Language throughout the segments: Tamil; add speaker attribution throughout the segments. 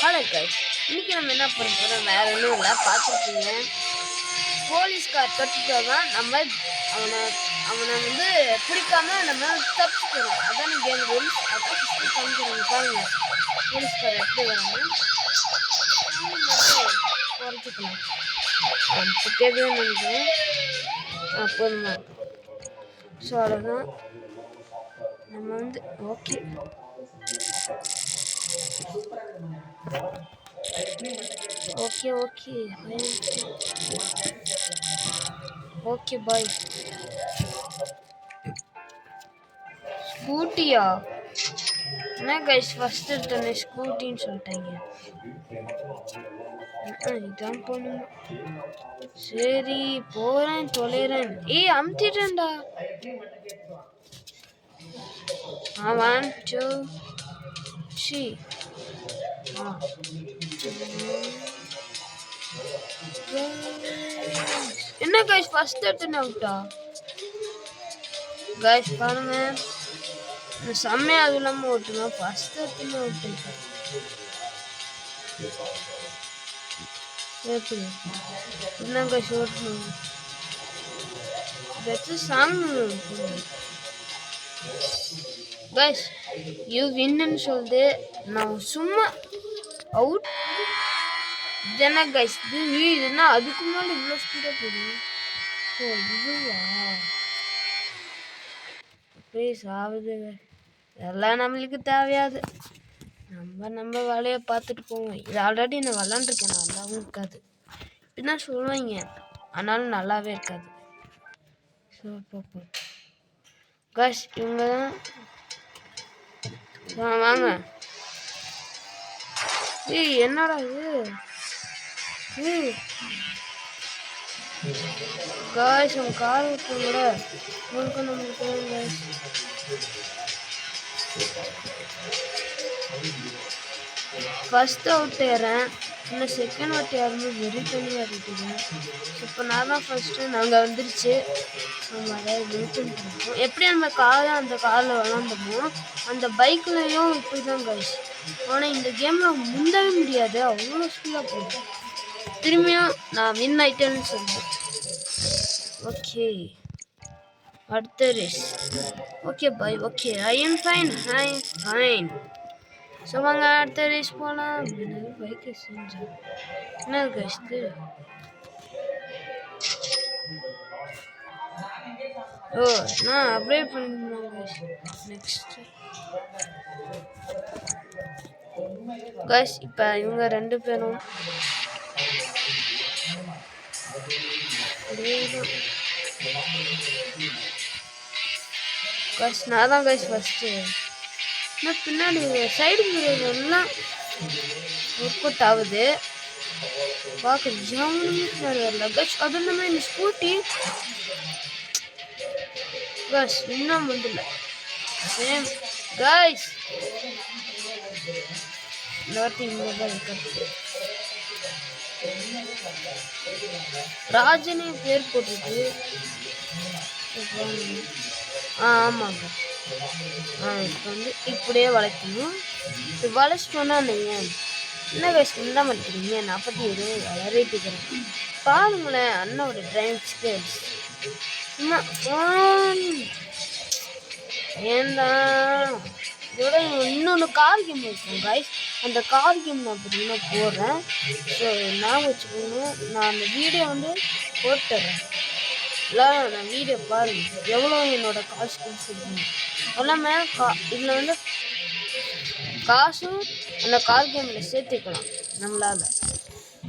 Speaker 1: ஹலோ கைஸ், இன்னைக்கு நம்ம என்ன பண்ண போறோம்? வேற ஒன்றும் இல்லை, பார்த்துருக்கீங்க. போலீஸ்கார் தொட்டுட்டாதான் நம்ம அவனை வந்து பிடிக்காம நம்ம தப்பிச்சுக்கிறோம். அதான் கேம் ரூல்ஸ். அதான் ஃபஸ்ட்டு காமிக்கிறோம். பாருங்க போலீஸ்கார் எப்படி வராங்க குறைச்சிக்கலாம். கேட்கவே நினைக்கிறேன். போதுமா? ஸோ அவ்வளோதான். நம்ம வந்து okay okay okay okay bye. ஸ்கூட்டியா? என்ன கைஸ் ஃபர்ஸ்ட் எடுத்தோன்னே ஸ்கூட்டின்னு சொல்லிட்டாங்க. இதான் போகணும். சரி போகிறேன் தொலைறேன். அமுத்திட்டேன்டா. 1 2 3. என்ன கைஸ் ஃபர்ஸ்ட் எடுத்துன்னு அவுட்டா? கைஸ் பாருங்க, செம்மையா அது இல்லாமல் ஓட்டுனா ஃபர்ஸ்ட் எடுத்துன்னு அவுட். என்ன கைஸ் ஓட்டணும்? ஏதாச்சும் சாங் கைஸ் யூ வின்னு சொல்லுது. நான் சும்மா அவுட் தானே கைஸ். இதுனா அதுக்கு முன்னாடி இவ்வளோ ஸ்பீடாக போகுது. ஸோ இதுவா ப்ளீஸ் ஆகுது. எல்லாம் நம்மளுக்கு தேவையாது. நம்ம வேலையை பார்த்துட்டு போவோம். இது ஆல்ரெடி நான் விளாண்டுருக்கேன். நல்லாவும் இருக்காது இப்படிதான் சொல்லுவாங்க, ஆனாலும் நல்லாவே இருக்காது. ஸோ பார்ப்போம் கைஸ். இவங்க தான் வாங்க. என்னடா இது? காய்ஸ் அவங்க கார் விட்டுங்கள உங்களுக்கு நம்மளுக்கு காய்ஸ். First out ஏறேன். இன்னும் செகண்ட் வாட்டி யாருமே வெறி தண்ணி ஆடிட்டுங்க. இப்போ நான் தான் ஃபர்ஸ்ட்டு. நாங்கள் வந்துருச்சு. நம்ம அதை வெயிட்டிங் பண்ணுவோம். எப்படி நம்ம காரை அந்த காரில் விளாண்டோமோ அந்த பைக்லையும் இப்படி தான் காய்ஸ். ஆனால் இந்த கேமில் முந்தவே முடியாது, அவ்வளோ ஸ்பீடாக போகும். திரும்பியும் நான் வின் ஆயிட்டேன்னு சொல்லுவேன். ஓகே அடுத்த race. Okay bye. Okay I am fine. So வாங்க அடுத்த ரேஸ் போகலாம். பைக்கை செஞ்சேன். என்ன கஷ்டு? நான் அப்டேட் பண்ணிருந்தேன் நெக்ஸ்ட் கைஸ். இப்போ இவங்க 2 பேரும் கைஸ் நான் தான் கைஸ் ஃபர்ஸ்ட்டு. ஆனால் பின்னாடி சைடு மிரர் எல்லாம் ஒர்க் அவுட் ஆகுது. பார்க்க ஜாமுன்னு பின்னாடி வரல கைஸ். அது இல்லாமல் இந்த ஸ்கூட்டி கைஸ் இன்னும் முடியல. சேம் கைஸ் இந்த வாட்டி இங்கே தான் இருக்கிறது. ராஜனே பேர் போட்டுருக்கு. ஆமாங்க. இப்போ வந்து இப்படியே வளைக்கணும். இப்போ வளைச்சிட்டோன்னா நீங்கள் என்ன கைஸ் என்ன பண்ணிக்கிறீங்க? 47 வளரிட்டு இருக்கிறேன். பாருங்களேன் அண்ணாவோட டிரைவிங் ஸ்கில்ஸ். சும்மா ஏண்டா இதோட இன்னொன்று கார் கேம் இருக்கும் கைஸ். அந்த கார் கேம் நான் பார்த்தீங்கன்னா போடுறேன். ஸோ நான் வச்சுக்கணும். நான் அந்த வீடியோ வந்து போட்டுறேன். நான் வீடியோ பாருங்கள் எவ்வளோ என்னோட காசு கொடுத்துருக்கீங்க எல்லாமே. இதில் வந்து காசும் அந்த கார் கேமில் சேர்த்துக்கலாம். நம்மளால்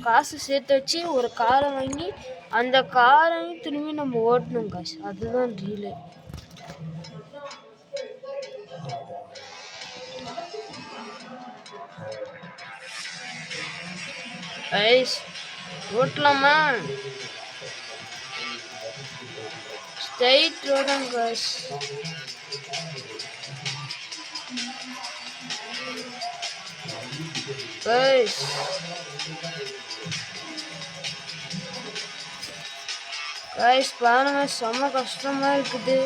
Speaker 1: காசு சேர்த்து வச்சு ஒரு காரை வாங்கி அந்த காரையும் திரும்பி நம்ம ஓட்டணும் காசு. அதுதான் ரீலு. ஐஸ் ஓட்டலாமா? ஸ்ட்ரைட் ரோடாங்க காய்ஸ். காய்ஸ் பாருங்க செம்ம கஷ்டமா இருக்குது.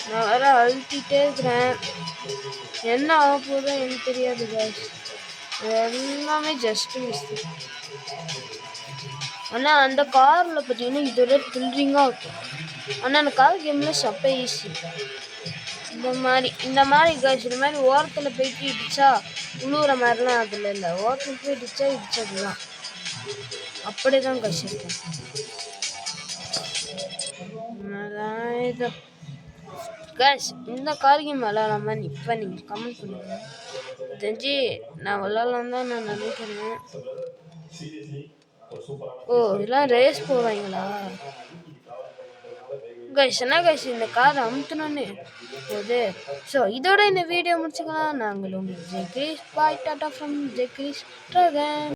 Speaker 1: நான் வேற அழுத்திட்டே இருக்கிறேன். என்ன ஆக போதும் எனக்கு தெரியாது காய்ஸ். எல்லாமே ஜஸ்ட் மிஸ். ஆனால் அந்த காரில் பார்த்தீங்கன்னா இதோட த்ரில்லிங்காக இருக்கும். ஆனால் அந்த கார் கேமில் சப்ப ஈஸி. இந்த மாதிரி காய்ச்சி இந்த மாதிரி ஓரத்தில் போயிட்டு இடிச்சா உழுவுற மாதிரிலாம் அதில் இல்லை. ஓரத்தில் போய் இடிச்சது தான் அப்படி தான் காய்ச்சிருக்கேன். இது காய்ஸ் இந்த கார் கேம் விளாட்லாமா இப்போ நீங்கள் கமெண்ட் பண்ணுங்க. தெரிஞ்சு நான் விளாட்லாம் தான் நான் நினைக்கிறேன். ஓ இதெல்லாம் ரேஸ் போவாங்களா கைஸ்? என்ன கைஸ் இந்த கார் அமுத்தணும்னு போகுது. ஸோ இதோட இந்த வீடியோ முடிச்சுக்கலாம். நாங்கள் உங்களுக்கு ஜெய் கிரீஸ் பாய் டாட்டா ஃப்ரம் ஜெய் கிரீஸ் ட்ராகன்.